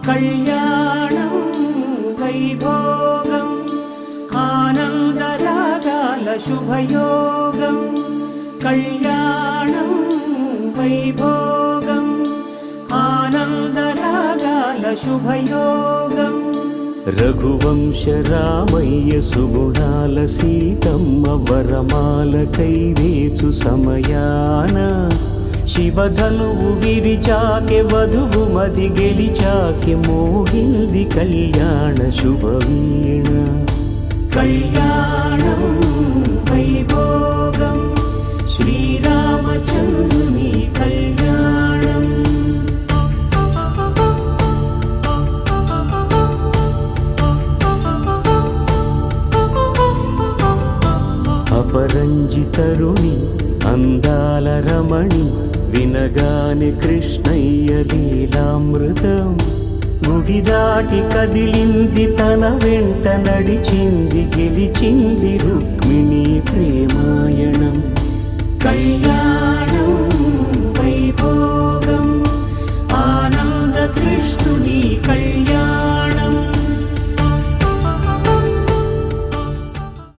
కళ్యాణం వైభోగం ఆనందరాగాల శుభయోగం కళ్యాణం వైభోగం ఆనందరాగాల శుభయోగం రఘువంశ రామయ్య సుగుణాల సీతమ్మ వరమాల కైవేచు సమయాన శివధనువు విరిచాకె వధువు మది గెలిచాకె మోగింది కళ్యాణ శుభవీణ కళ్యాణం వైభోగం శ్రీరామచంద్రుని కళ్యాణం అపరంజి తరుణి అందాల రమణి వినగానే కృష్ణయ్య లీలామృతం గుడి దాటి కదిలింది తన వెంట నడిచింది గెలిచింది రుక్మిణి ప్రేమాయణం కళ్యాణ